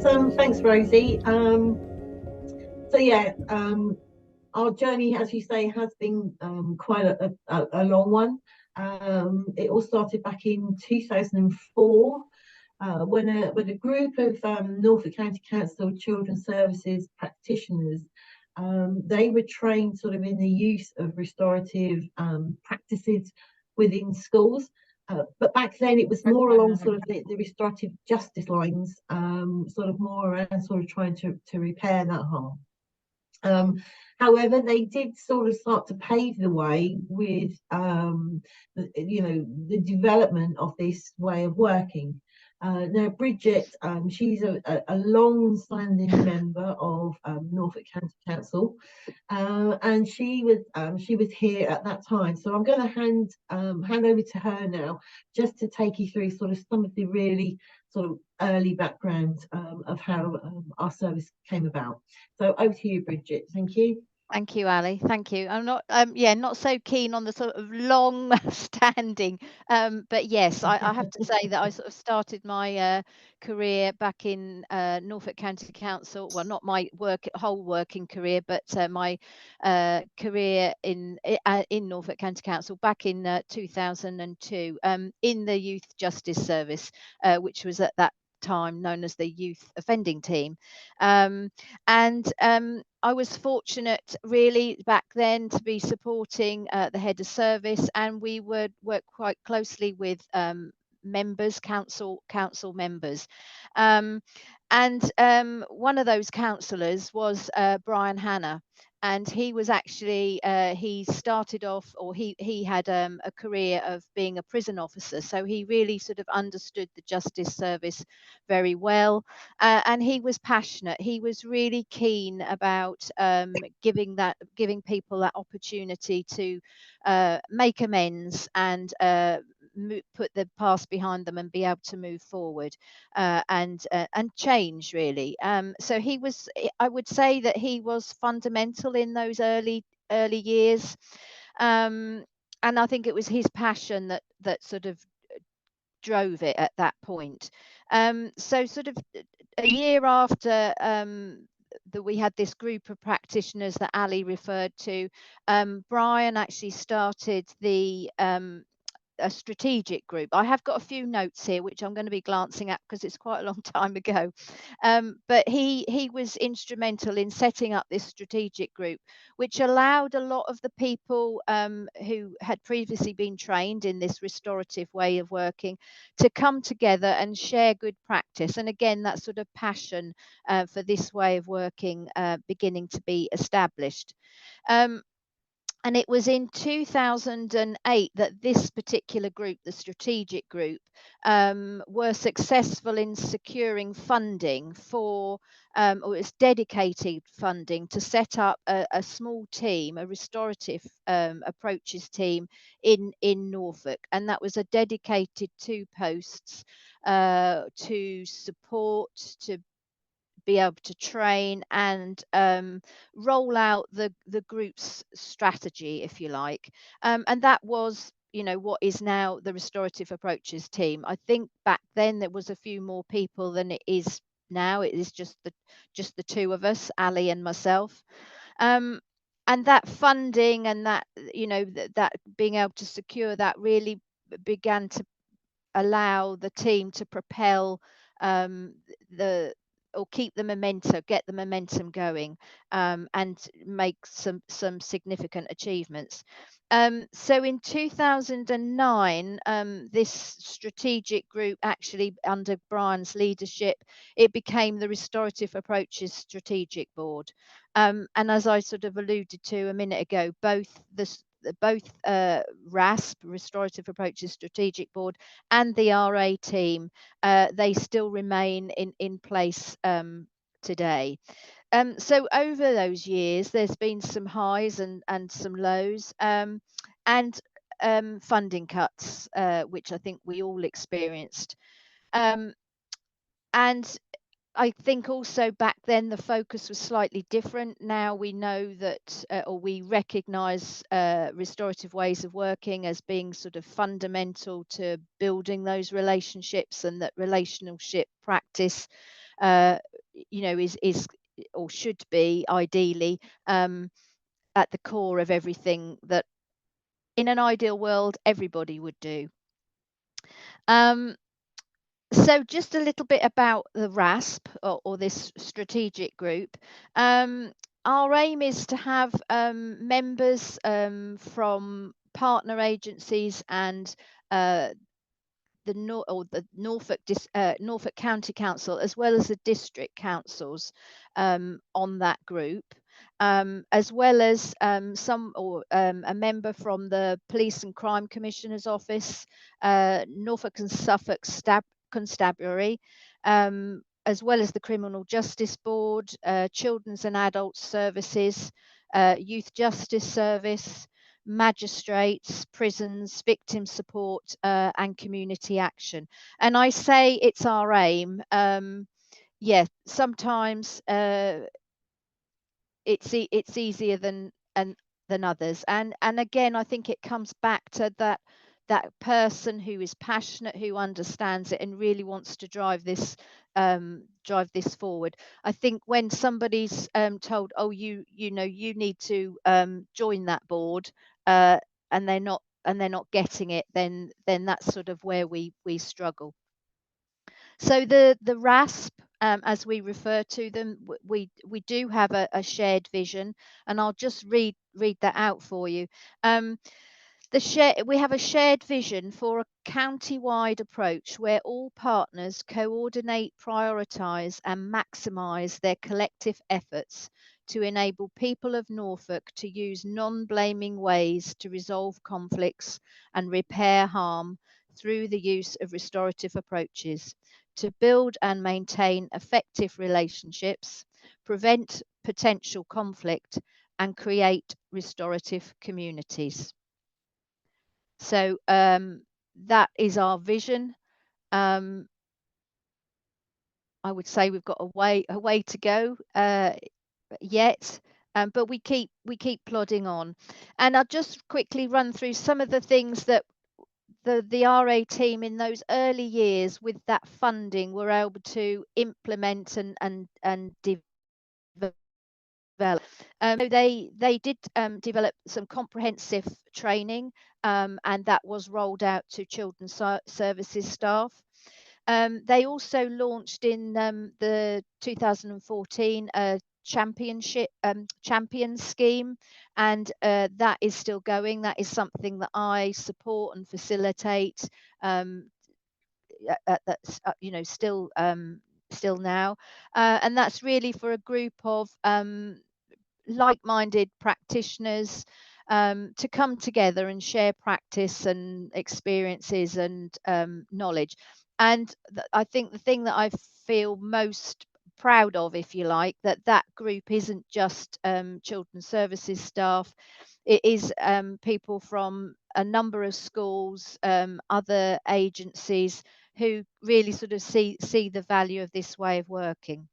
thanks, Rosie. So yeah, our journey, as you say, has been quite a long one. It all started back in 2004 when a group of Norfolk County Council Children's Services practitioners, they were trained sort of in the use of restorative practices within schools. But back then it was more along sort of the restorative justice lines, sort of more around sort of trying to repair that harm. However, they did sort of start to pave the way with, the development of this way of working. Now, Brigitte, she's a long-standing member of Norfolk County Council, and she was here at that time. So I'm going to hand over to her now, just to take you through sort of some of the really sort of early background of how our service came about. So over to you, Brigitte. Thank you. Thank you, Ali. Thank you. I'm not, not so keen on the sort of long standing, but yes, I have to say that I sort of started my career back in Norfolk County Council. Well, not my whole working career, but my career in Norfolk County Council back in 2002 in the Youth Justice Service, which was at that time known as the Youth Offending Team, and I was fortunate really back then to be supporting the head of service, and we would work quite closely with members, council members, and one of those councillors was Brian Hanna. And he was actually, he started off, or he had a career of being a prison officer. So he really sort of understood the justice service very well. And he was passionate. He was really keen about giving people that opportunity to make amends and put the past behind them and be able to move forward and change really. So he was, I would say that he was fundamental in those early years, and I think it was his passion that sort of drove it at that point. So sort of a year after that we had this group of practitioners that Ali referred to, Brian actually started a strategic group. I have got a few notes here which I'm going to be glancing at because it's quite a long time ago, but he was instrumental in setting up this strategic group, which allowed a lot of the people who had previously been trained in this restorative way of working to come together and share good practice. And again, that sort of passion for this way of working beginning to be established. And it was in 2008 that this particular group, the strategic group, were successful in securing funding for, or it was dedicated funding to set up a small team, a restorative approaches team in Norfolk. And that was a dedicated 2 posts to support, to be able to train and roll out the group's strategy, if you like. And that was, what is now the Restorative Approaches team. I think back then there was a few more people than it is now. It is just the 2 of us, Ali and myself. And that funding and that, that being able to secure that really began to allow the team to propel or keep the momentum, get the momentum going, and make some significant achievements. So in 2009, this strategic group, actually under Brian's leadership, it became the Restorative Approaches Strategic Board. And as I sort of alluded to a minute ago, both RASP, Restorative Approaches Strategic Board, and the RA team, they still remain in place today. So over those years, there's been some highs and some lows, and funding cuts, which I think we all experienced. And I think also back then the focus was slightly different. Now we know that, or we recognise restorative ways of working as being sort of fundamental to building those relationships, and that relationship practice is or should be ideally at the core of everything that in an ideal world everybody would do. So just a little bit about the RASP or this strategic group. Our aim is to have members from partner agencies and the Norfolk County Council, as well as the district councils on that group, as well as a member from the Police and Crime Commissioner's Office, Norfolk and Suffolk Constabulary, as well as the Criminal Justice Board, Children's and Adult Services, Youth Justice Service, magistrates, prisons, victim support, and community action. And I say it's our aim. Sometimes it's easier than others, and again I think it comes back to that person who is passionate, who understands it and really wants to drive this forward. I think when somebody's told, oh, you need to join that board, and they're not getting it, then that's sort of where we struggle. So the RASP, as we refer to them, we do have a shared vision, and I'll just read that out for you. We have a shared vision for a county-wide approach where all partners coordinate, prioritise and maximise their collective efforts to enable people of Norfolk to use non-blaming ways to resolve conflicts and repair harm through the use of restorative approaches, to build and maintain effective relationships, prevent potential conflict, and create restorative communities. So that is our vision. I would say we've got a way to go yet, but we keep plodding on. And I'll just quickly run through some of the things that the RA team in those early years with that funding were able to implement and develop. So they did develop some comprehensive training, and that was rolled out to children's services staff. They also launched in the 2014 champion scheme, and that is still going. That is something that I support and facilitate. That's still now, and that's really for a group of like-minded practitioners to come together and share practice and experiences and knowledge. And I think the thing that I feel most proud of, if you like, that group isn't just children's services staff. It is people from a number of schools, other agencies who really sort of see the value of this way of working.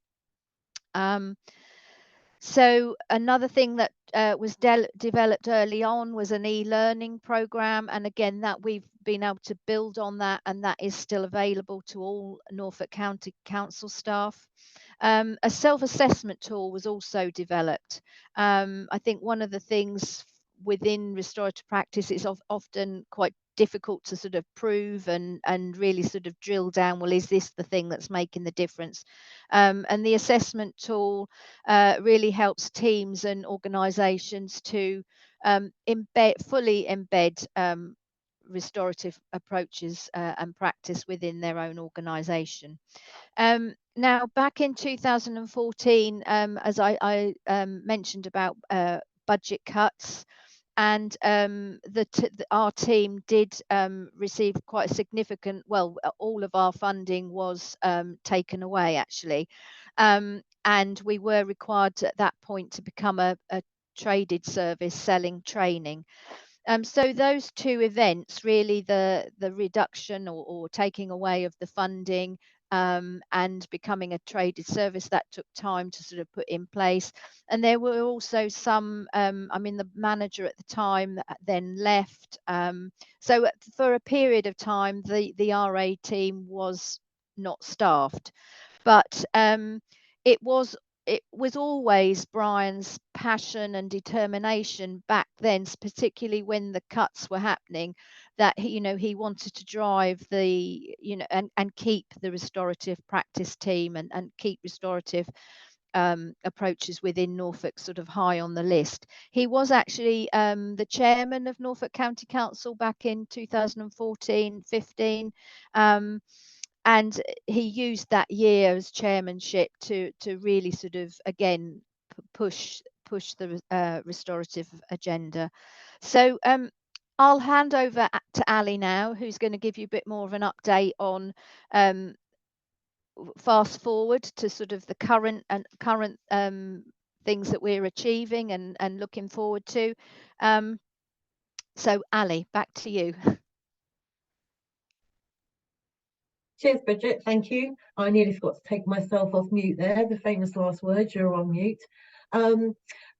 So another thing that was developed early on was an e-learning program, and again that we've been able to build on that, and that is still available to all Norfolk County Council staff. A self-assessment tool was also developed. I think one of the things within restorative practice is often quite difficult to sort of prove and really sort of drill down, well, is this the thing that's making the difference? And the assessment tool really helps teams and organisations to fully embed restorative approaches and practice within their own organisation. Now, back in 2014, as I mentioned about budget cuts, and our team did receive quite a significant, well, all of our funding was taken away actually, and we were required at that point to become a traded service selling training. So those two events, really the reduction or taking away of the funding, and becoming a traded service, that took time to sort of put in place. And there were also some, the manager at the time then left. So for a period of time, the RA team was not staffed. But it was it was always Brian's passion and determination back then, particularly when the cuts were happening, that he wanted to drive the and keep the restorative practice team and keep restorative approaches within Norfolk sort of high on the list. He was actually the chairman of Norfolk County Council back in 2014-15. And he used that year as chairmanship to really sort of again push the restorative agenda. So I'll hand over to Ali now, who's going to give you a bit more of an update on fast forward to sort of the current things that we're achieving and looking forward to. So Ali, back to you. Cheers, Brigitte. Thank you. I nearly forgot to take myself off mute there. The famous last words, you're on mute. But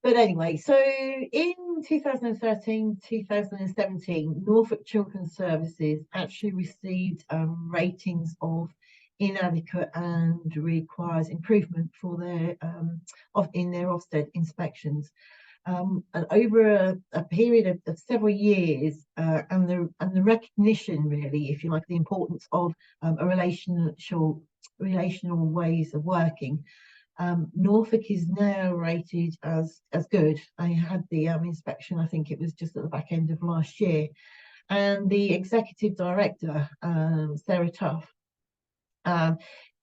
anyway, so in 2013, 2017, Norfolk Children's Services actually received ratings of inadequate and requires improvement for their in their Ofsted inspections. And over a period of several years, and the recognition, really, if you like, the importance of a relational ways of working, Norfolk is now rated as good. I had the inspection, I think it was just at the back end of last year, and the executive director, Sarah Tuff,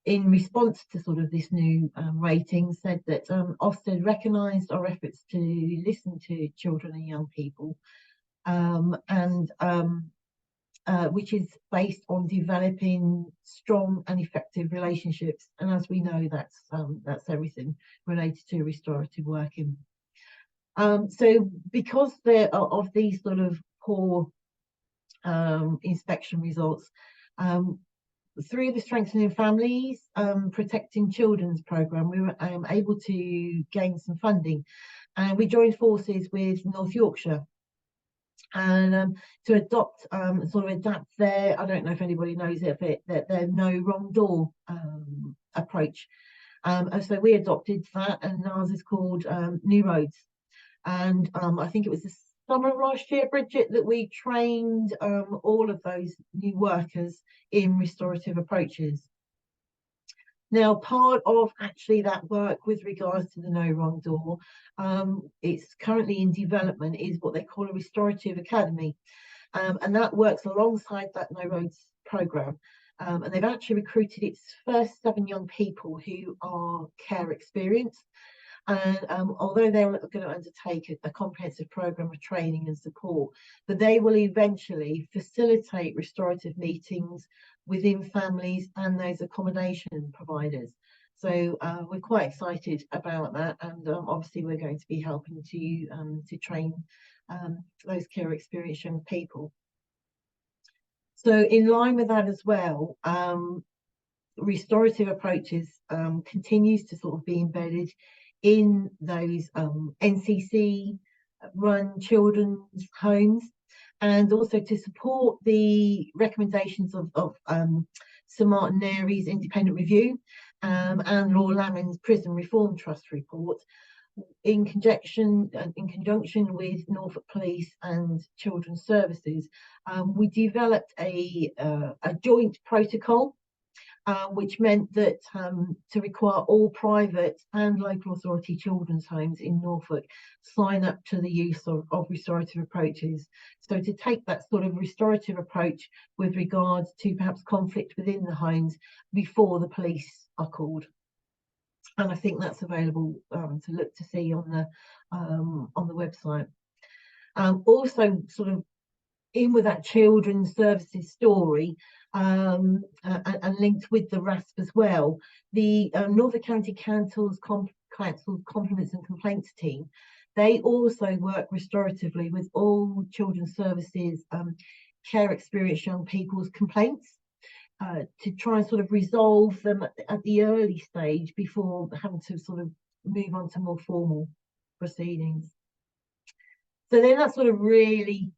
in response to sort of this new rating, said that Ofsted recognised our efforts to listen to children and young people, which is based on developing strong and effective relationships. And as we know, that's everything related to restorative working. So because of these sort of poor inspection results, through the Strengthening Families, Protecting Children's programme, we were able to gain some funding, and we joined forces with North Yorkshire and to adopt sort of adapt their, I don't know if anybody knows it, but their no wrong door approach. So we adopted that, and ours is called New Roads. And I think it was the summer of last year, Brigitte, that we trained all of those new workers in restorative approaches. Now, part of actually that work with regards to the no wrong door, it's currently in development, is what they call a restorative academy, and that works alongside that No Roads programme. And they've actually recruited its first 7 young people who are care experienced. And although they're going to undertake a comprehensive programme of training and support, but they will eventually facilitate restorative meetings within families and those accommodation providers. So we're quite excited about that, and obviously we're going to be helping to train those care experienced young people. So in line with that as well, restorative approaches continues to sort of be embedded in those NCC run children's homes, and also to support the recommendations of Sir Martin Airy's independent review and Lord Lamin's Prison Reform Trust report, in conjunction with Norfolk Police and Children's Services. We developed a joint protocol, which meant that to require all private and local authority children's homes in Norfolk sign up to the use of restorative approaches. So to take that sort of restorative approach with regards to perhaps conflict within the homes before the police are called. And I think that's available to look to see on the website. Also, sort of in with that children's services story, and linked with the RASP as well, the Norfolk County Council's Compliments and Complaints team, they also work restoratively with all children's services care experienced young people's complaints, to try and sort of resolve them at the early stage before having to sort of move on to more formal proceedings. So then that sort of really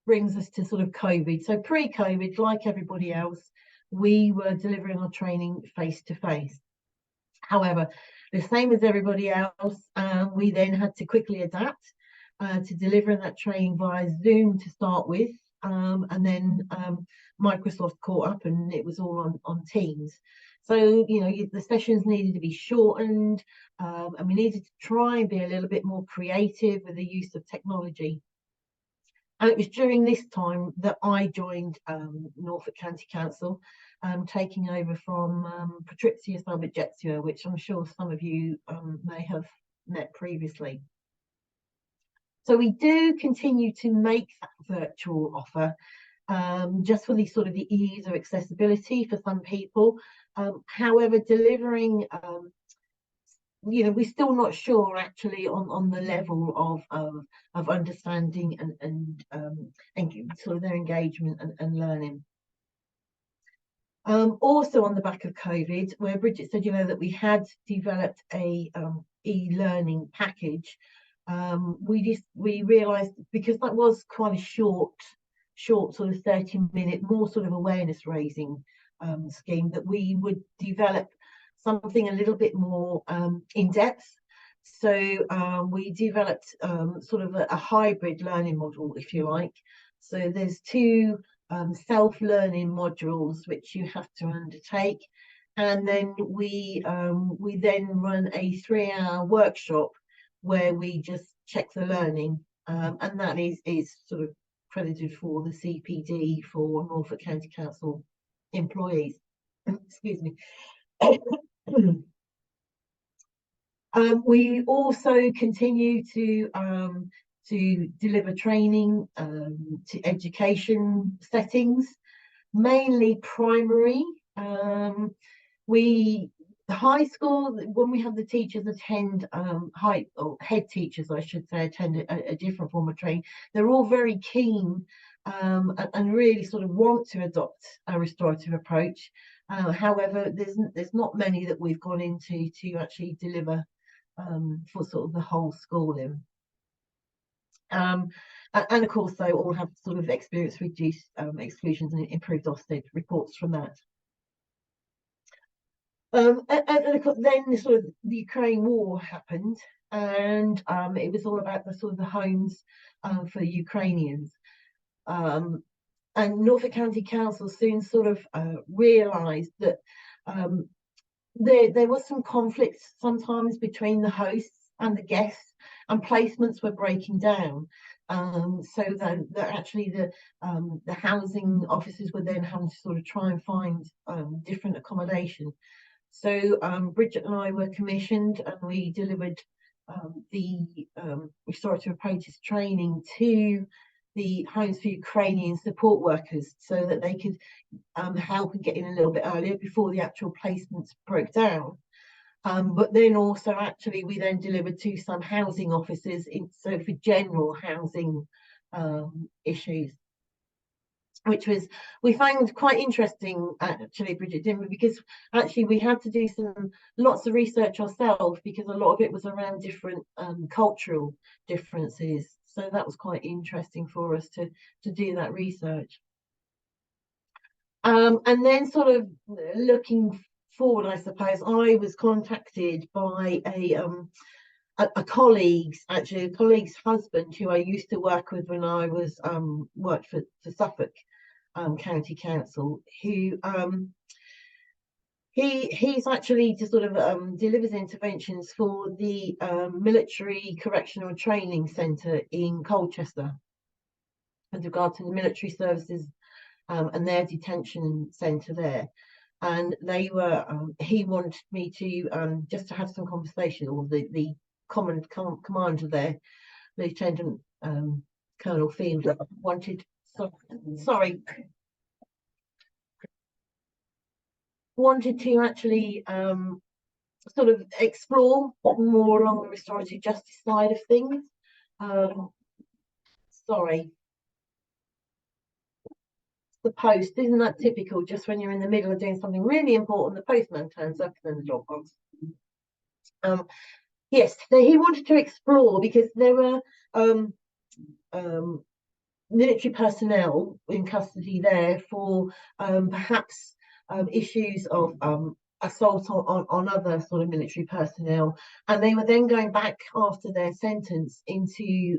brings us to sort of COVID. So pre-COVID, like everybody else, we were delivering our training face to face. However, the same as everybody else. We then had to quickly adapt to delivering that training via Zoom to start with, and then Microsoft caught up and it was all on Teams. So, you know, the sessions needed to be shortened, and we needed to try and be a little bit more creative with the use of technology. And it was during this time that I joined Norfolk County Council, taking over from Patrizia Salvagetio, which I'm sure some of you may have met previously. So we do continue to make that virtual offer, just for the sort of the ease of accessibility for some people. However, delivering, you know, we're still not sure actually on the level of understanding and sort of their engagement and learning. Also on the back of COVID, where Brigitte said, you know, that we had developed a e-learning package, we realised, because that was quite a short sort of 30-minute, more sort of awareness raising scheme, that we would develop something a little bit more in depth. So we developed sort of a hybrid learning model, if you like. So there's two self-learning modules which you have to undertake, and then we then run a 3-hour workshop where we just check the learning, and that is sort of credited for the CPD for Norfolk County Council employees. Excuse me. We also continue to deliver training to education settings, mainly primary. The high school, when we have the teachers attend, head teachers, I should say, attend a different form of training, they're all very keen and really sort of want to adopt a restorative approach. However, there's not many that we've gone into to actually deliver for sort of the whole schooling. And of course, they all have sort of experienced reduced exclusions and improved Ofsted reports from that. And of course, then sort of the Ukraine war happened, and it was all about the sort of the homes for the Ukrainians. And Norfolk County Council soon sort of realised that there was some conflict sometimes between the hosts and the guests, and placements were breaking down. So that actually the housing officers were then having to sort of try and find different accommodation. So Brigitte and I were commissioned, and we delivered the restorative approaches training to the Homes for Ukrainian support workers, so that they could help and get in a little bit earlier before the actual placements broke down. But then also, actually, we then delivered to some housing officers, so for general housing issues, which we found quite interesting, actually, Brigitte, didn't we? Because actually we had to do lots of research ourselves, because a lot of it was around different cultural differences. So that was quite interesting for us to do that research. And then sort of looking forward, I suppose, I was contacted by a colleague's husband, who I used to work with when I was worked for Suffolk County Council, who he's actually just sort of delivers interventions for the Military Correctional Training Centre in Colchester with regard to the military services and their detention centre there. And they were he wanted me to just to have some conversation, or the commander there, Lieutenant Colonel Fielder, wanted to actually sort of explore more along the restorative justice side of things. The post, isn't that typical? Just when you're in the middle of doing something really important, the postman turns up and then the dog goes. Yes, so he wanted to explore, because there were military personnel in custody there for perhaps issues of assault on other sort of military personnel, and they were then going back after their sentence into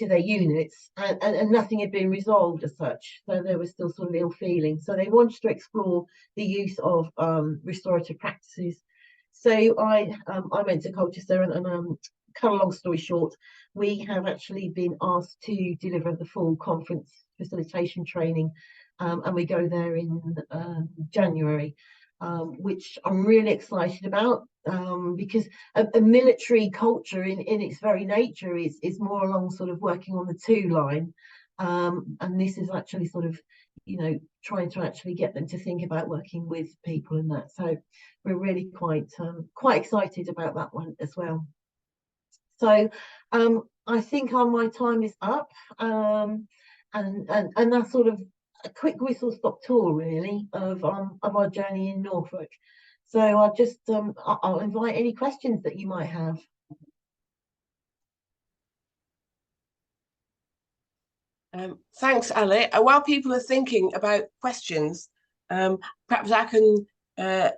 their units, and nothing had been resolved as such, so there was still sort of ill feeling. So they wanted to explore the use of restorative practices. So I went to Colchester, and cut a long story short, we have actually been asked to deliver the full conference facilitation training, and we go there in January, which I'm really excited about, because a military culture in its very nature is more along sort of working on the two line, and this is actually sort of, you know, trying to actually get them to think about working with people and that. So we're really quite excited about that one as well. So I think my time is up, and that's sort of a quick whistle-stop tour really of our journey in Norfolk. So I'll invite any questions that you might have. Thanks, Ali. While people are thinking about questions, perhaps I can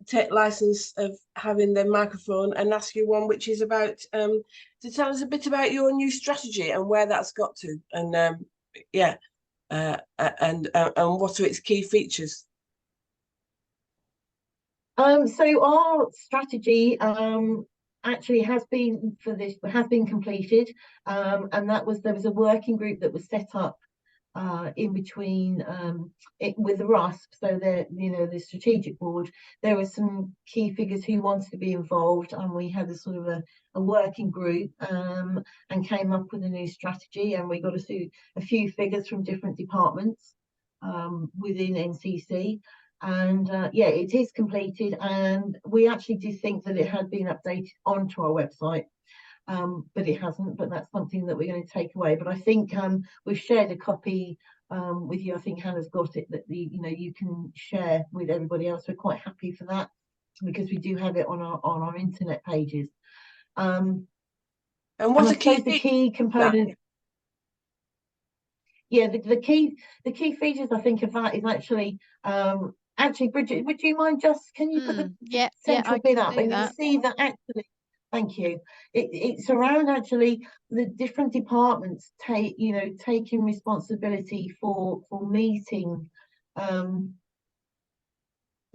take license of having the microphone and ask you one, which is about to tell us a bit about your new strategy and where that's got to, and and what are its key features. So our strategy actually has been completed, and there was a working group that was set up in between with the RASP, so the strategic board. There were some key figures who wanted to be involved, and we had a sort of a working group, and came up with a new strategy, and we got a few figures from different departments within NCC. And yeah, it is completed, and we actually did think that it had been updated onto our website, but it hasn't. But that's something that we're going to take away. But I think we've shared a copy with you. I think Hannah's got it, that you can share with everybody else. We're quite happy for that, because we do have it on our internet pages. And what's the key component? Yeah, the key features I think of that is actually, Brigitte, would you mind can you put the central bit up, and you see that actually, thank you, it's around actually the different departments taking responsibility for meeting. There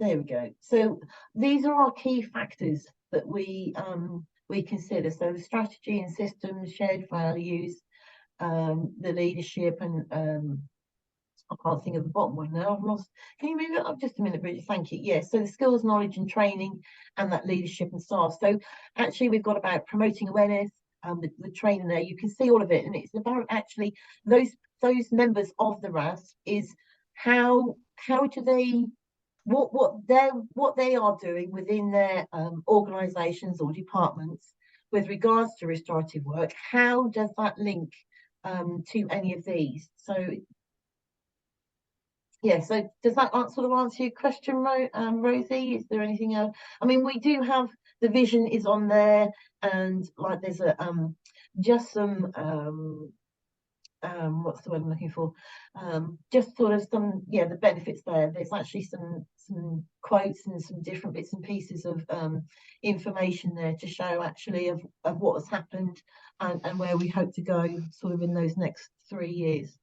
we go. So these are our key factors that we consider. So the strategy and systems, shared values, the leadership, and I can't think of the bottom one now. I've lost. Can you move it up just a minute, Brigitte? Thank you. Yes, so the skills, knowledge, and training, and that leadership and staff. So actually, we've got about promoting awareness, the training there. You can see all of it, and it's about actually those members of the RAS is how do they, what they are doing within their organisations or departments with regards to restorative work. How does that link to any of these? So yeah, so does that sort of answer your question, Rosie? Is there anything else? I mean, we do have the vision is on there, and like there's a just some what's the word I'm looking for? Just sort of some, yeah, the benefits there. There's actually some quotes and some different bits and pieces of information there to show actually of what has happened and where we hope to go sort of in those next 3 years.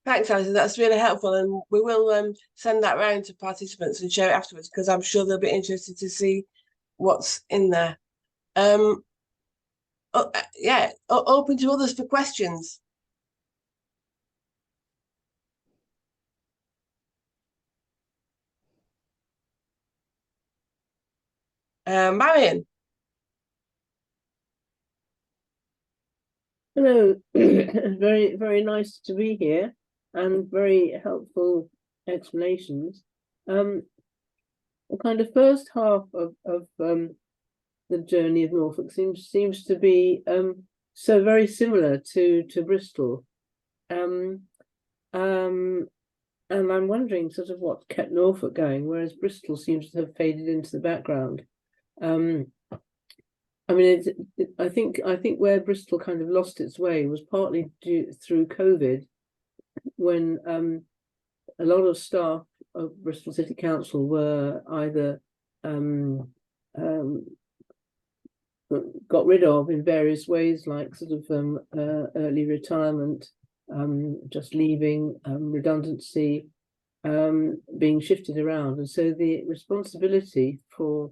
Thanks, Alison. That's really helpful, and we will send that round to participants and share it afterwards, because I'm sure they'll be interested to see what's in there. Yeah, open to others for questions. Marion. Hello. Very, very nice to be here, and very helpful explanations. The kind of first half of the journey of Norfolk seems to be so very similar to Bristol, and I'm wondering sort of what kept Norfolk going, whereas Bristol seems to have faded into the background. I mean, I think where Bristol kind of lost its way was partly through COVID, when a lot of staff Bristol City Council were either got rid of in various ways, like sort of early retirement, just leaving, redundancy, being shifted around. And so the responsibility for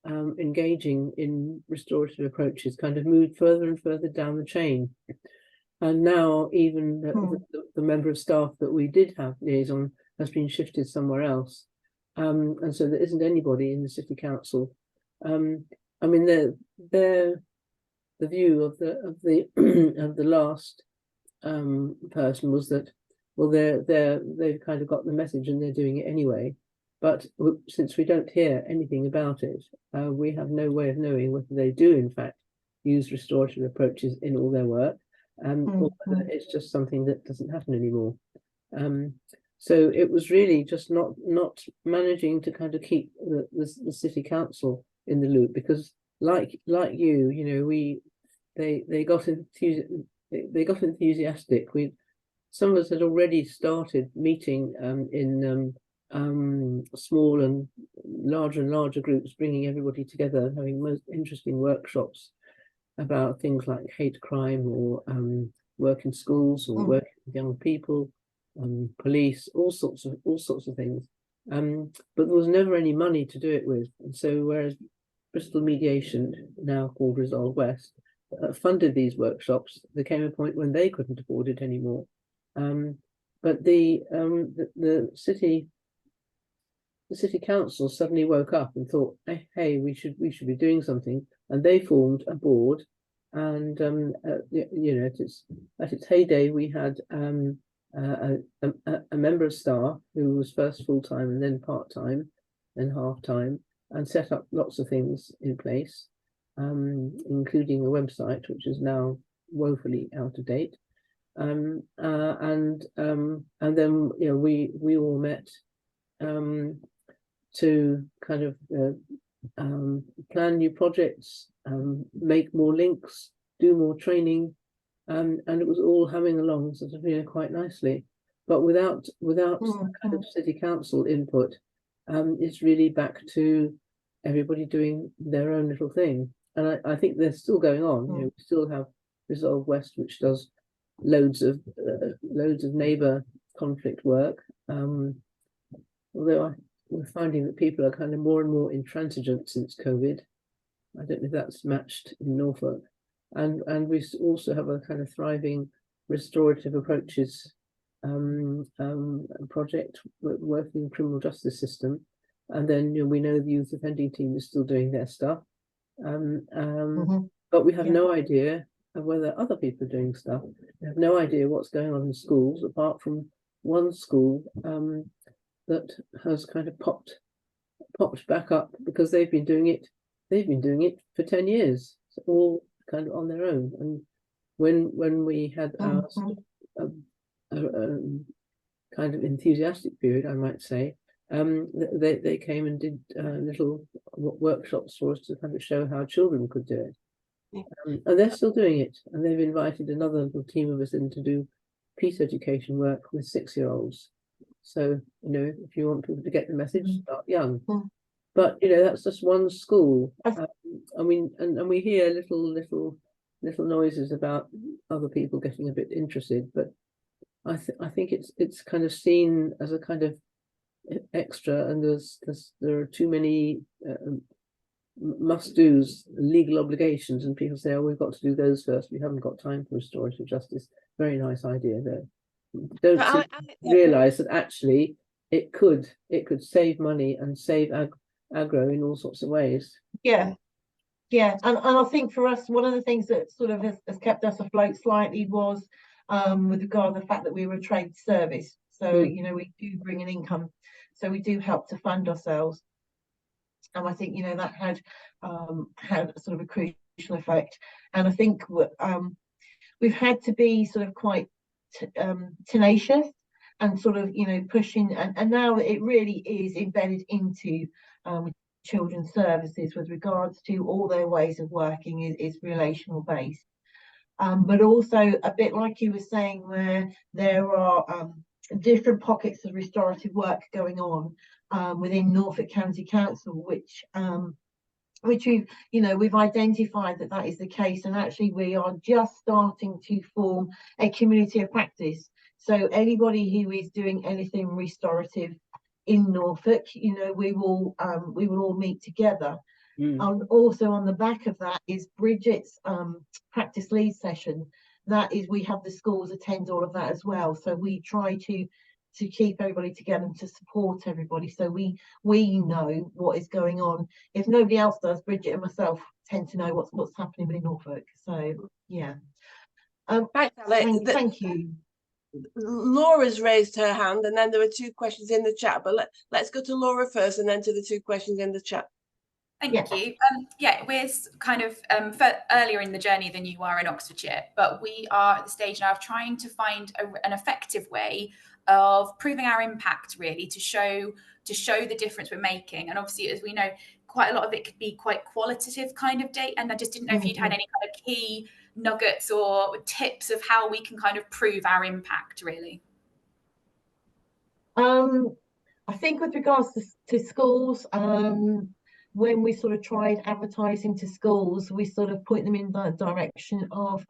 engaging in restorative approaches kind of moved further and further down the chain. And now even the member of staff that we did have liaison has been shifted somewhere else. And so there isn't anybody in the City Council. I mean, the view of the of the last person was that, well, they've kind of got the message and they're doing it anyway. But since we don't hear anything about it, we have no way of knowing whether they do in fact use restorative approaches in all their work, or whether it's just something that doesn't happen anymore. So it was really just not managing to kind of keep the City Council in the loop, because like you know, they got enthusiastic. Some of us had already started meeting in small and larger groups, bringing everybody together, having most interesting workshops about things like hate crime, or work in schools, or working with young people, police, all sorts of things. But there was never any money to do it with. And so whereas Bristol Mediation, now called Resolve West, funded these workshops, there came a point when they couldn't afford it anymore. But the city council suddenly woke up and thought, hey, we should be doing something, and they formed a board. And you know, at its heyday, we had a member of staff who was first full-time and then part-time, then half-time, and set up lots of things in place, including a website which is now woefully out of date. And then, you know, we all met to kind of plan new projects, make more links, do more training, and it was all humming along sort of, you know, quite nicely. But without kind of City Council input, it's really back to everybody doing their own little thing. And I think they're still going on. You know, we still have Resolve West, which does loads of neighbour conflict work. Although we're finding that people are kind of more and more intransigent since COVID. I don't know if that's matched in Norfolk. And we also have a kind of thriving restorative approaches project working in the criminal justice system. And then, you know, we know the youth offending team is still doing their stuff. But we have no idea of whether other people are doing stuff. We have no idea what's going on in schools, apart from one school that has kind of popped back up because they've been doing it for 10 years, so all kind of on their own. And when we had our sort of, kind of enthusiastic period, I might say, they came and did little workshops for us to kind of show how children could do it. And they're still doing it, and they've invited another little team of us in to do peace education work with 6-year-olds. So, you know, if you want people to get the message, start young. But, you know, that's just one school. I mean, and we hear little noises about other people getting a bit interested, but I think it's kind of seen as a kind of extra, and there are too many must-dos, legal obligations, and people say, oh, we've got to do those first. We haven't got time for restorative justice. Very nice idea there. Don't realise that actually it could save money and save aggro in all sorts of ways. Yeah, and I think for us, one of the things that sort of has kept us afloat slightly was with regard to the fact that we were a trade service. So you know, we do bring an income, so we do help to fund ourselves. And I think, you know, that had sort of a crucial effect. And I think we've had to be sort of quite tenacious and sort of, you know, pushing. And now it really is embedded into children's services with regards to all their ways of working is relational based. But also a bit like you were saying, where there are different pockets of restorative work going on within Norfolk County Council, which we've identified that is the case, and actually we are just starting to form a community of practice. So anybody who is doing anything restorative in Norfolk, we will all meet together. Also on the back of that is Brigitte's practice lead session. That is, we have the schools attend all of that as well. So we try to keep everybody together and to support everybody, so we know what is going on. If nobody else does, Brigitte and myself tend to know what's happening within Norfolk. So yeah. Thanks, Alex. Thank you. Laura's raised her hand, and then there are 2 questions in the chat, but let's go to Laura first and then to the 2 questions in the chat. Thank you. We're kind of earlier in the journey than you are in Oxfordshire, but we are at the stage now of trying to find an effective way of proving our impact, really, to show the difference we're making. And obviously, as we know, quite a lot of it could be quite qualitative kind of data. And I just didn't know if you'd had any kind of key nuggets or tips of how we can kind of prove our impact, really. I think with regards to schools, when we sort of tried advertising to schools, we sort of put them in the direction of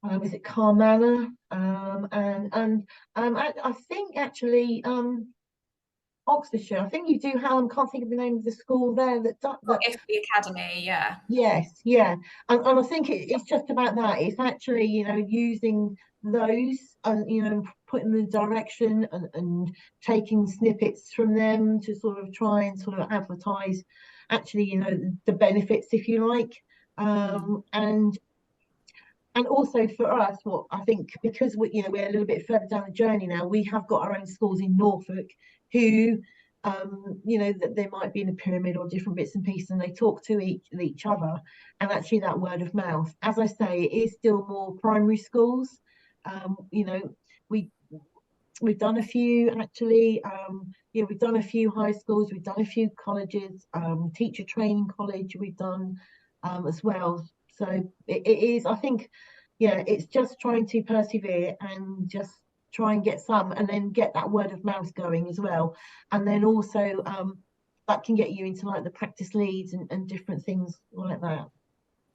was it Carmana, and I think actually Oxfordshire. I think you do have, I can't think of the name of the school there that If the academy, yeah. Yes, yeah, and I think it's just about that. It's actually using those and putting the direction and taking snippets from them to sort of try and sort of advertise actually the benefits, if you like, and also for us, what I think, because we're a little bit further down the journey now, we have got our own schools in Norfolk who that they might be in a pyramid or different bits and pieces, and they talk to each other, and actually that word of mouth, as I say, it is still more primary schools. We've done a few actually, we've done a few high schools, we've done a few colleges, teacher training college we've done as well. So it is, I think, it's just trying to persevere and just try and get some, and then get that word of mouth going as well. And then also that can get you into like the practice leads and different things like that.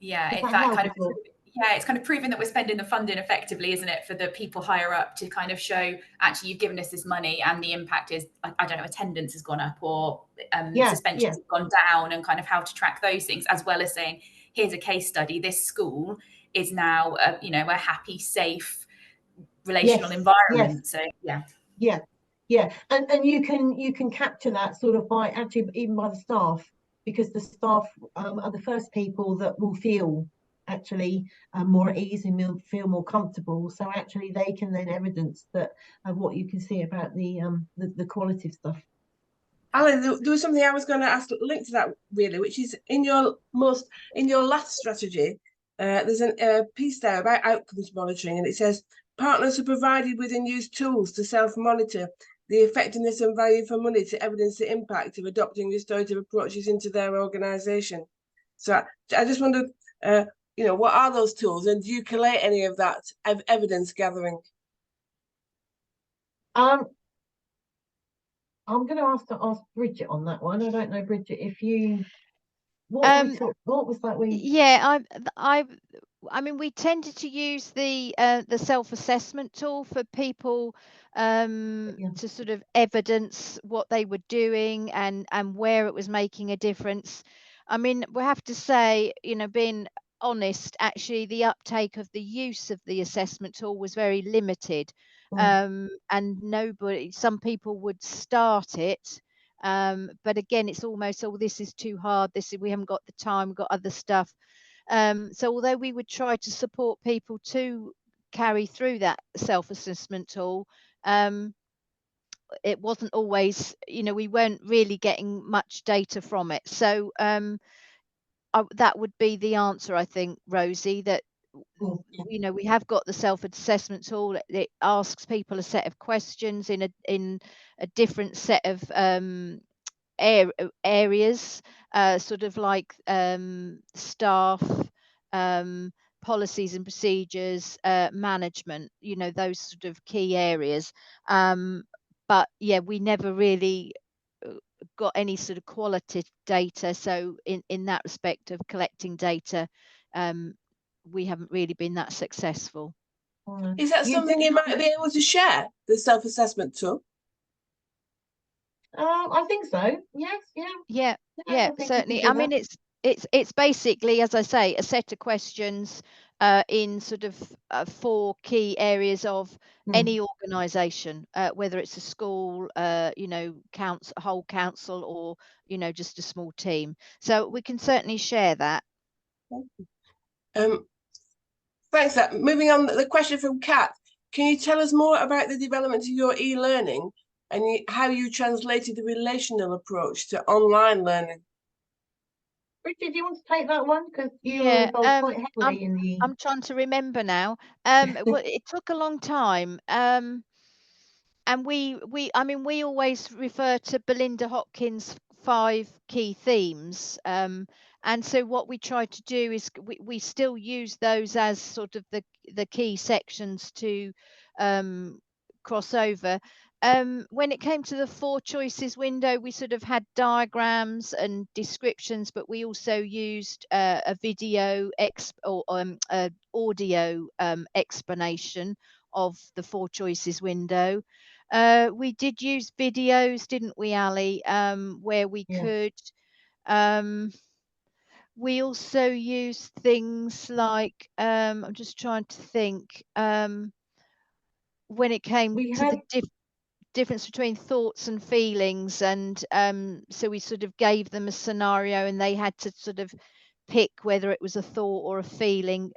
Yeah, it's that kind of, it's kind of proving that we're spending the funding effectively, isn't it, for the people higher up to kind of show, actually, you've given us this money and the impact is, I don't know, attendance has gone up or suspensions have gone down, and kind of how to track those things, as well as saying, here's a case study, this school is now a happy, safe, relational environment. So and you can capture that sort of by actually even by the staff, because the staff are the first people that will feel actually more at ease and feel more comfortable, so actually they can then evidence that of what you can see about the qualitative stuff. Alan, there was something I was going to ask linked to that, really, which is in your last strategy, there's a piece there about outcomes monitoring, and it says partners are provided with and use tools to self-monitor the effectiveness and value for money to evidence the impact of adopting restorative approaches into their organisation. So I just wondered, what are those tools, and do you collate any of that evidence gathering? I'm going to ask Brigitte on that one. I don't know, Brigitte, if you what was that we? Yeah, I mean, we tended to use the self-assessment tool for people to sort of evidence what they were doing and where it was making a difference. I mean, we have to say, being honest, actually the uptake of the use of the assessment tool was very limited. And some people would start it, but again, it's almost, this is too hard, we haven't got the time, we've got other stuff. So although we would try to support people to carry through that self-assessment tool, it wasn't always, we weren't really getting much data from it. So that would be the answer, I think, Rosie, that we have got the self-assessment tool. It asks people a set of questions in a different set of areas, sort of like staff, policies and procedures, management, you know, those sort of key areas. But yeah, we never really got any sort of qualitative data. So in that respect of collecting data, we haven't really been that successful. Is that something you might be able to share, the self-assessment tool? I think so. Yes. Yeah, certainly. I mean, it's basically, as I say, a set of questions in sort of 4 key areas of any organisation, whether it's a school, you know, whole council, or, you know, just a small team. So we can certainly share that. Thanks. Moving on, the question from Kat. Can you tell us more about the development of your e-learning and how you translated the relational approach to online learning? Brigitte, do you want to take that one? Because you were involved quite heavily in the... I'm trying to remember now. Well, it took a long time. And I mean, we always refer to Belinda Hopkins' 5 key themes. And so what we try to do is we still use those as sort of the key sections to cross over. When it came to the 4 choices window, we sort of had diagrams and descriptions, but we also used a video audio explanation of the 4 choices window. We did use videos, didn't we, Ali? Where we could. We also used things like, I'm just trying to think, when it came to the difference between thoughts and feelings, and so we sort of gave them a scenario and they had to sort of pick whether it was a thought or a feeling,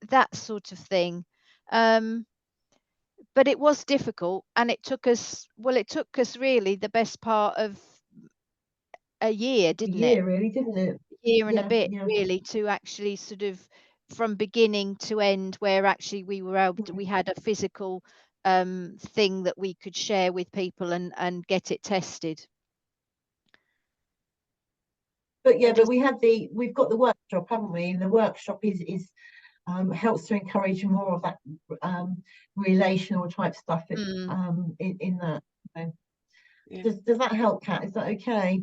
that sort of thing. But it was difficult, and it took us really the best part of a year, didn't it? Really, didn't it? Year and a bit, really, to actually sort of from beginning to end, where actually we were able to, we had a physical thing that we could share with people and get it tested. But yeah, but we've got the workshop, haven't we? And the workshop is helps to encourage more of that relational type stuff in that. So, does that help, Kat? Is that okay?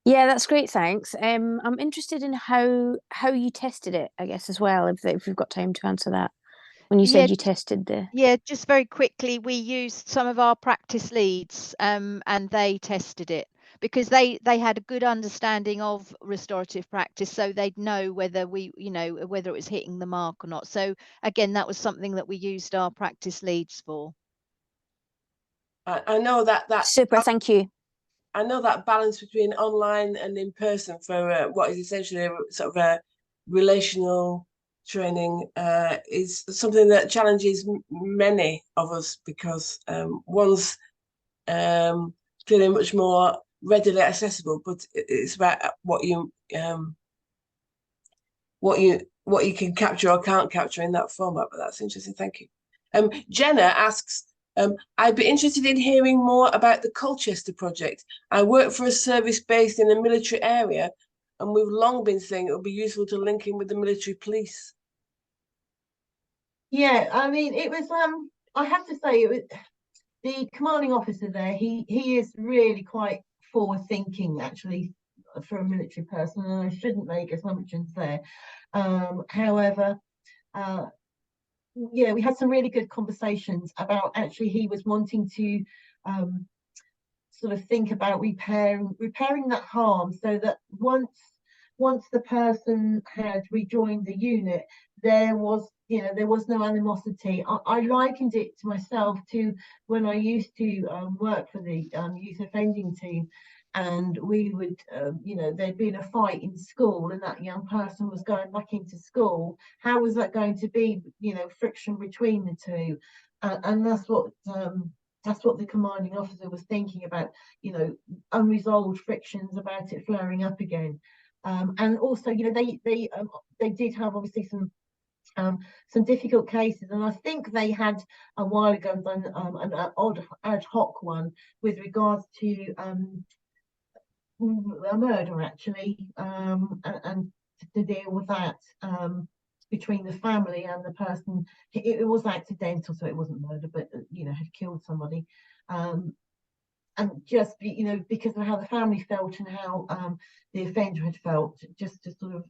Yeah, that's great, thanks. I'm interested in how you tested it, I guess, as well, if we've got time to answer that. When you said you tested the... Yeah, just very quickly, we used some of our practice leads and they tested it, because they had a good understanding of restorative practice, so they'd know whether whether it was hitting the mark or not. So again, that was something that we used our practice leads for. I know that super, thank you. I know that balance between online and in person for what is essentially a sort of a relational training is something that challenges many of us, because one's clearly much more readily accessible, but it's about what you can capture or can't capture in that format. But that's interesting. Thank you. Jenna asks, I'd be interested in hearing more about the Colchester project. I work for a service based in a military area, and we've long been saying it would be useful to link in with the military police. Yeah, I mean, it was, I have to say, it was the commanding officer there. He is really quite forward thinking, actually, for a military person, and I shouldn't make assumptions there. However, yeah, we had some really good conversations about, actually, he was wanting to sort of think about repairing that harm, so that once the person had rejoined the unit, there was no animosity. I likened it to myself to when I used to work for the youth offending team, and we would, there'd been a fight in school and that young person was going back into school. How was that going to be, friction between the two? And that's what the commanding officer was thinking about, unresolved frictions about it flaring up again. And also, they did have obviously some difficult cases, and I think they had a while ago done an ad hoc one with regards to a murder, actually, and to deal with that. between the family and the person. It was accidental, so it wasn't murder, but had killed somebody. And just because of how the family felt and how the offender had felt, just to sort of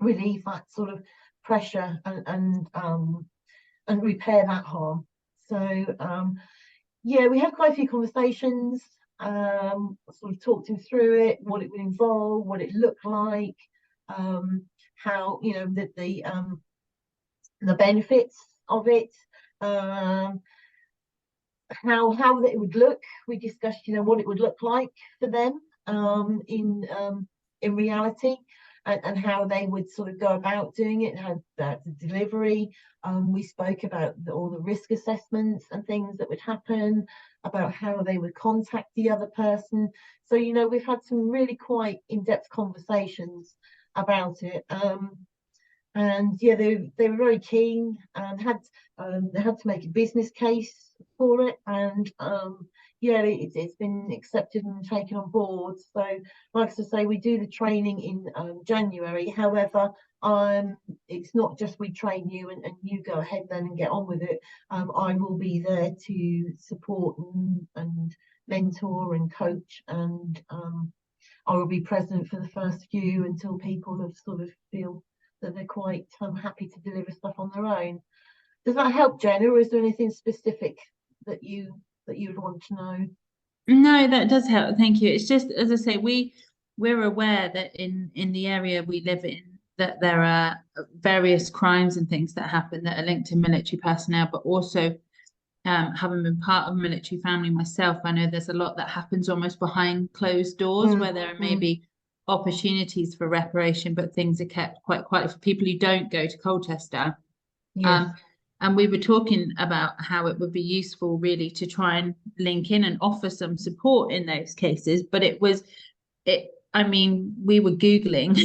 relieve that sort of pressure and repair that harm. So yeah, we had quite a few conversations, sort of talked him through it, what it would involve, what it looked like, how the benefits of it, how it would look. We discussed what it would look like for them in reality, and how they would sort of go about doing it, how the delivery. We spoke about all the risk assessments and things that would happen, about how they would contact the other person. So we've had some really quite in-depth conversations about it. And yeah, they were very keen, and they had to make a business case for it, and yeah, it's been accepted and taken on board. So like I say, we do the training in January. However, it's not just we train you and you go ahead then and get on with it. I will be there to support and mentor and coach, and I will be present for the first few until people have sort of feel that they're quite happy to deliver stuff on their own. Does that help, Jenna, or is there anything specific that you would want to know? No, that does help. Thank you. It's just, as I say, we're aware that in the area we live in, that there are various crimes and things that happen that are linked to military personnel, but also having been part of a military family myself, I know there's a lot that happens almost behind closed doors, where there are maybe opportunities for reparation, but things are kept quite quiet for people who don't go to Colchester. Yes. And we were talking about how it would be useful really to try and link in and offer some support in those cases. But I mean, we were Googling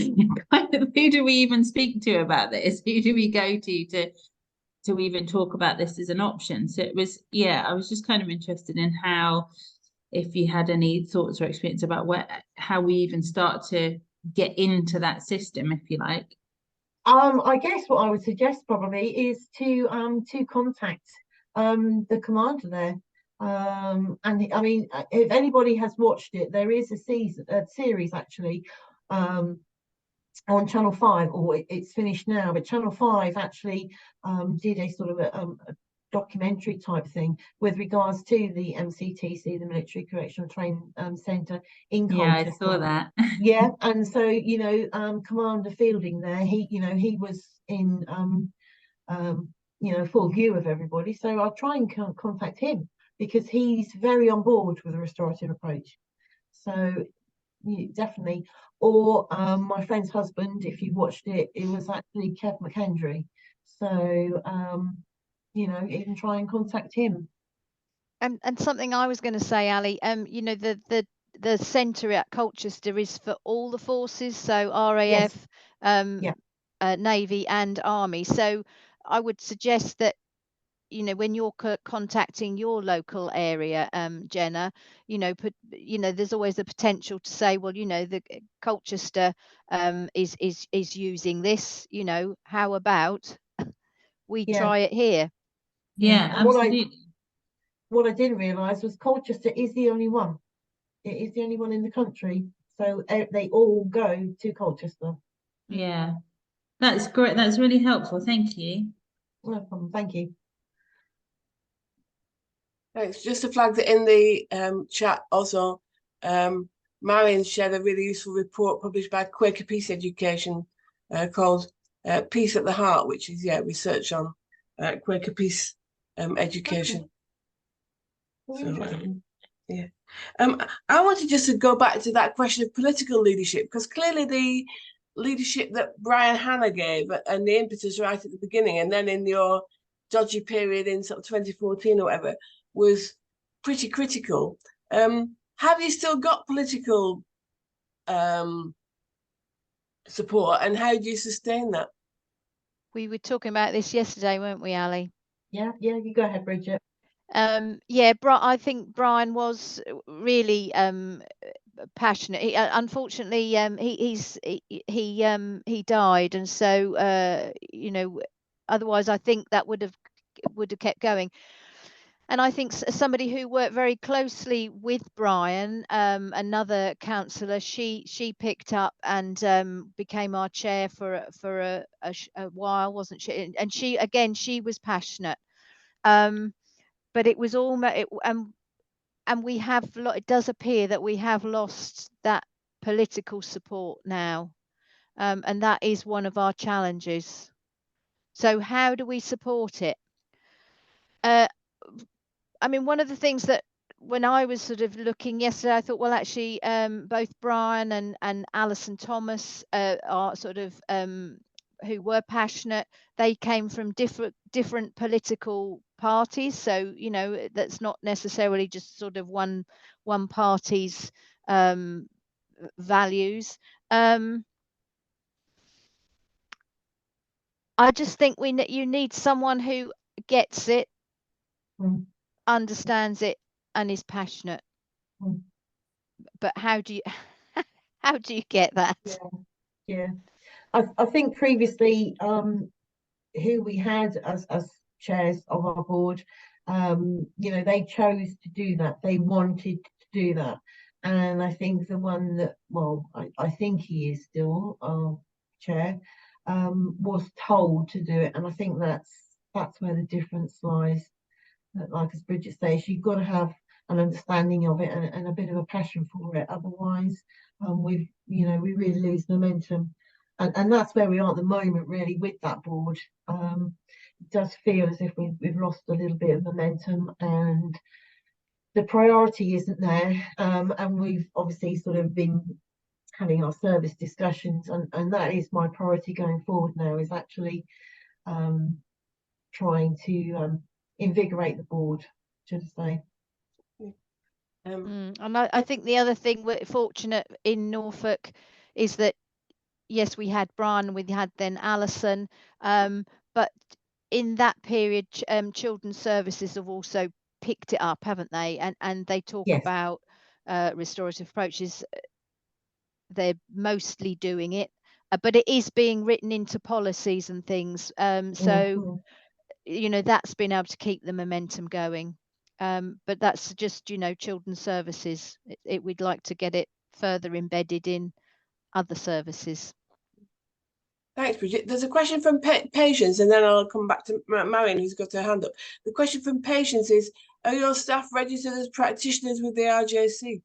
kind of, who do we even speak to about this? Who do we go to even talk about this as an option? So it was, yeah, I was just kind of interested in how, if you had any thoughts or experience about how we even start to get into that system, if you like. I guess what I would suggest probably is to contact the commander there. And I mean, if anybody has watched it, there is a series actually on Channel 5, or it's finished now, but Channel 5 actually did a sort of a documentary type thing with regards to the MCTC, the Military Correctional Training Centre in Colchester. Yeah, I saw that. Yeah, and so Commander Fielding there, he was in full view of everybody. So I'll try and contact him, because he's very on board with the restorative approach. So definitely. Or my friend's husband, if you've watched it, it was actually Kev McKendry. So even try and contact him. And something I was going to say, Ali, the centre at Colchester is for all the forces, so RAF, Navy and Army. So I would suggest that when you're contacting your local area, Jenna, there's always the potential to say, well, the Colchester is using this. How about we try it here? Yeah, absolutely. What I didn't realise was Colchester is the only one. It is the only one in the country. So they all go to Colchester. Yeah, that's great. That's really helpful. Thank you. No problem. Thank you. Thanks. Just to flag that in the chat also, Marion shared a really useful report published by Quaker Peace Education called Peace at the Heart, which is research on Quaker Peace education. Okay. So, I wanted just to go back to that question of political leadership, because clearly the leadership that Brian Hanna gave and the impetus right at the beginning, and then in your dodgy period in sort of 2014 or whatever, was pretty critical. Have you still got political support, and how do you sustain that? We were talking about this yesterday, weren't we, Ali? Yeah, you go ahead, Bridget. I think Brian was really passionate. Unfortunately, he died, and so you know, otherwise I think that would have kept going. And I think somebody who worked very closely with Brian, another councillor, she picked up and became our chair for a while, wasn't she? And she was passionate, but it was almost and we have it does appear that we have lost that political support now, and that is one of our challenges. So how do we support it? I mean, one of the things that when I was sort of looking yesterday, I thought, well, actually, both Brian and Alison Thomas are sort of who were passionate. They came from different political parties, so you know that's not necessarily just sort of one party's values. I just think you need someone who gets it, understands it, and is passionate. But how do you get that? Yeah. I think previously who we had as chairs of our board, you know, they chose to do that. They wanted to do that. And I think the one that, well, I think he is still our chair, was told to do it. And I think that's where the difference lies. Like as Brigitte says, you've got to have an understanding of it and a bit of a passion for it. Otherwise, we really lose momentum. And that's where we are at the moment, really, with that board. It does feel as if we've lost a little bit of momentum and the priority isn't there. And we've obviously sort of been having our service discussions, and that is my priority going forward now, is actually trying to invigorate the board, should I say. And I think the other thing we're fortunate in Norfolk is that, yes, we had Brian, we had then Alison, but in that period, Children's Services have also picked it up, haven't they? And they talk about restorative approaches. They're mostly doing it, but it is being written into policies and things. So you know, that's been able to keep the momentum going. But that's just, you know, Children's Services. We'd like to get it further embedded in other services. Thanks, Brigitte. There's a question from Patience, and then I'll come back to Marion, who's got her hand up. The question from Patience is, are your staff registered as practitioners with the RJC?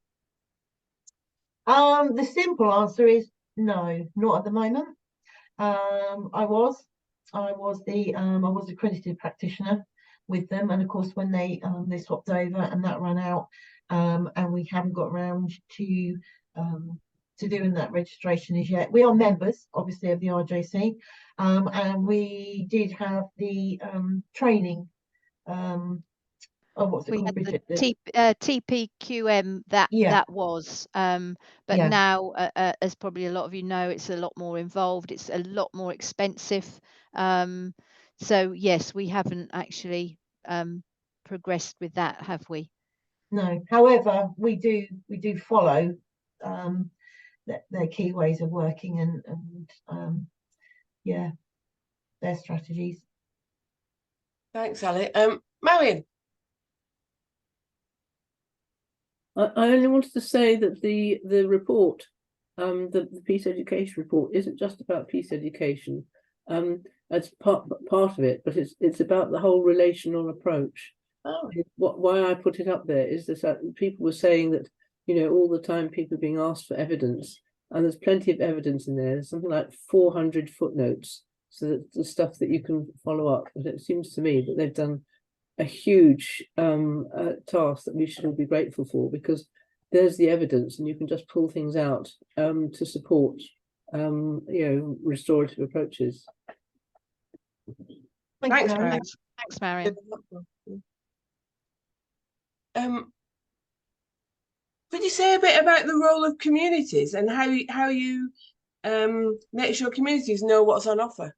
The simple answer is no, not at the moment. I was accredited practitioner with them, and of course when they swapped over and that ran out, and we haven't got around to doing that registration as yet. We are members, obviously, of the RJC, and we did have the training. What's it called, Brigitte? TPQM, that was, but now, as probably a lot of you know, it's a lot more involved, it's a lot more expensive. So yes, we haven't actually progressed with that, have we? No. However, we do follow their key ways of working and their strategies. Thanks, Ali. Marion. I only wanted to say that the report, the peace education report, isn't just about peace education. It's part of it, but it's about the whole relational approach. Why I put it up there is that people were saying that, you know, all the time people are being asked for evidence, and there's plenty of evidence in there. There's something like 400 footnotes, so that the stuff that you can follow up. But it seems to me that they've done a huge task that we should all be grateful for, because there's the evidence and you can just pull things out to support you know, restorative approaches. Thanks, Marion. Thanks, Marion. Could you say a bit about the role of communities and how you make sure communities know what's on offer?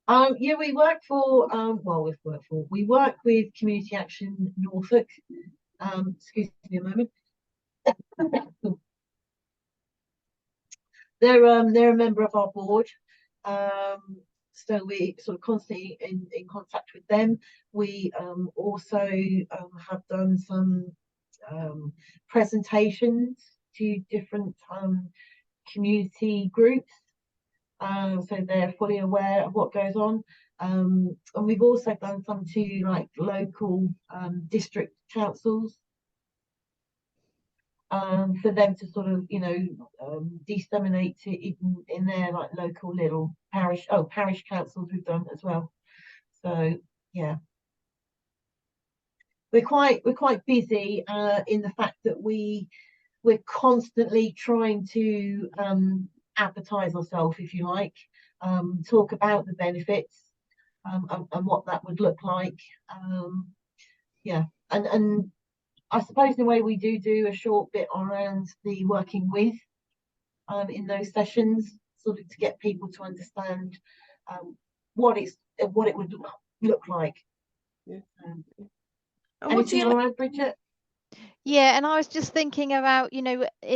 We work with Community Action Norfolk. Excuse me a moment. They're a member of our board, so we sort of constantly in contact with them. We also have done some presentations to different community groups, so they're fully aware of what goes on. And we've also done some to like local district councils, for them to sort of, disseminate it in their like local little parish councils we've done as well. So yeah, we're quite busy in the fact that we're constantly trying to advertise ourselves, if you like, talk about the benefits, and what that would look like. Yeah, and I suppose in a way we do a short bit around the working with in those sessions, sort of to get people to understand what it would look like. Yeah. Anything What do you around, Brigitte? Yeah, and I was just thinking about,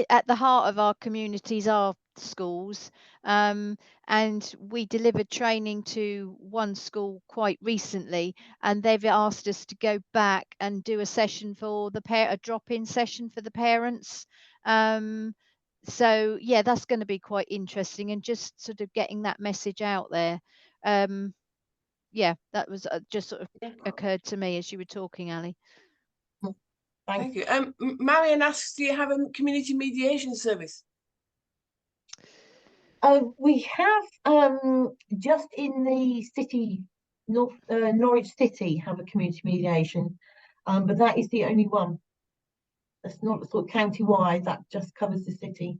at the heart of our communities are schools, and we delivered training to one school quite recently, and they've asked us to go back and do a session for a drop-in session for the parents. So yeah, that's going to be quite interesting, and just sort of getting that message out there. Yeah, that was just sort of occurred to me as you were talking, Ali. Thank you. Marion asks, do you have a community mediation service? We have just in the city, Norwich City, have a community mediation, but that is the only one. That's not sort of county-wide. That just covers the city.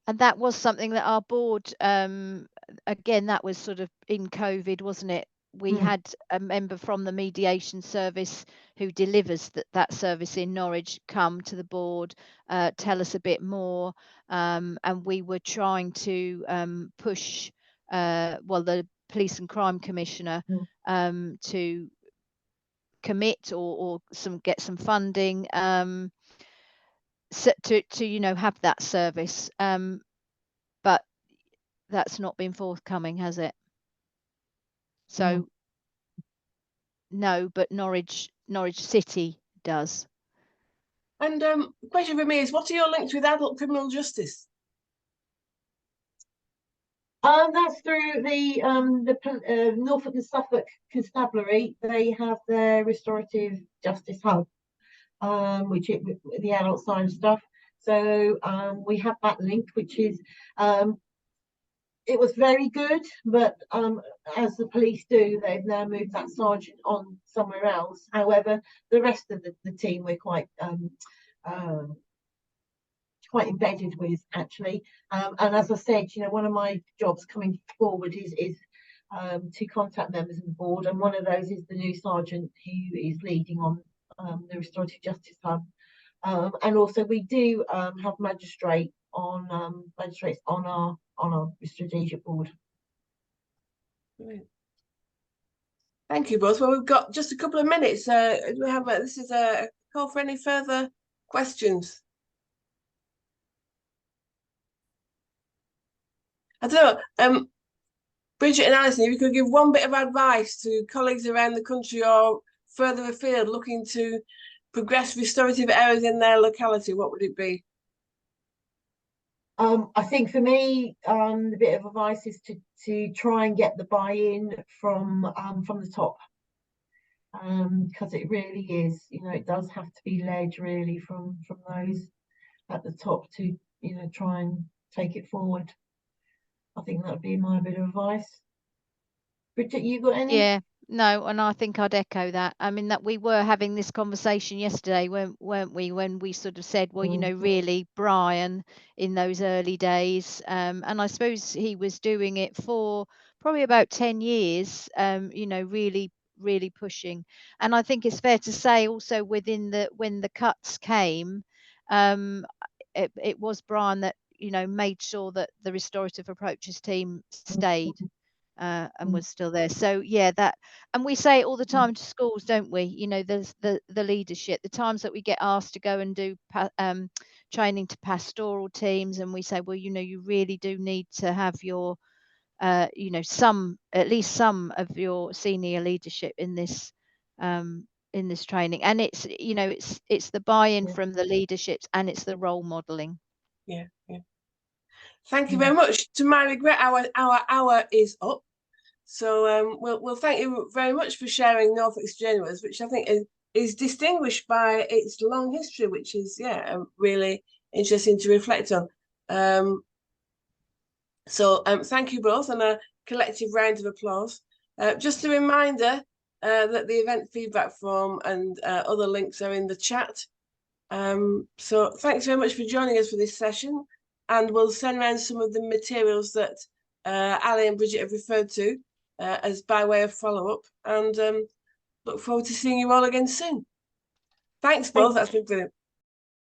And that was something that our board, again, that was sort of in COVID, wasn't it? We had a member from the mediation service who delivers that service in Norwich come to the board, tell us a bit more, and we were trying to push, the Police and Crime Commissioner to commit or get some funding, to have that service, but that's not been forthcoming, has it? So no, but Norwich City does. And the question for me is, what are your links with adult criminal justice? That's through the Norfolk and Suffolk Constabulary. They have their Restorative Justice Hub, which is the adult side of stuff. So we have that link, which is it was very good, but as the police do, they've now moved that sergeant on somewhere else. However, the rest of the team we're quite embedded with, actually. And as I said, one of my jobs coming forward is to contact members of the board, and one of those is the new sergeant who is leading on the Restorative Justice Hub. And also we do have magistrates on our strategic board. Brilliant. Thank you both. Well, we've got just a couple of minutes. We have this is a call for any further questions. I don't know, Brigitte and Alison, if you could give one bit of advice to colleagues around the country or further afield looking to progress restorative areas in their locality, what would it be? I think for me, the bit of advice is to try and get the buy-in from the top, because it really is, it does have to be led really from those at the top to try and take it forward. I think that would be my bit of advice. Brigitte, you got any? Yeah, no, and I think I'd echo that. I mean, that we were having this conversation yesterday, weren't we, when we sort of said, well, really, Brian in those early days, and I suppose he was doing it for probably about 10 years, really pushing. And I think it's fair to say also when the cuts came, it was Brian that made sure that the Restorative Approaches team stayed. and was still there. So yeah, that, and we say it all the time to schools, don't we? You know, there's the leadership, the times that we get asked to go and do training to pastoral teams, and we say, well, you know, you really do need to have your you know, at least some of your senior leadership in this training. And it's, you know, it's the buy-in from the leaderships, and it's the role modeling. Yeah. Thank you very much. To my regret, our hour is up. So we'll thank you very much for sharing Norfolk's journey with us, which I think is distinguished by its long history, which is really interesting to reflect on. So thank you both, and a collective round of applause. Just a reminder that the event feedback form and other links are in the chat. So thanks very much for joining us for this session, and we'll send around some of the materials that Ali and Brigitte have referred to as by way of follow-up, and look forward to seeing you all again soon. Thanks both, that's been brilliant.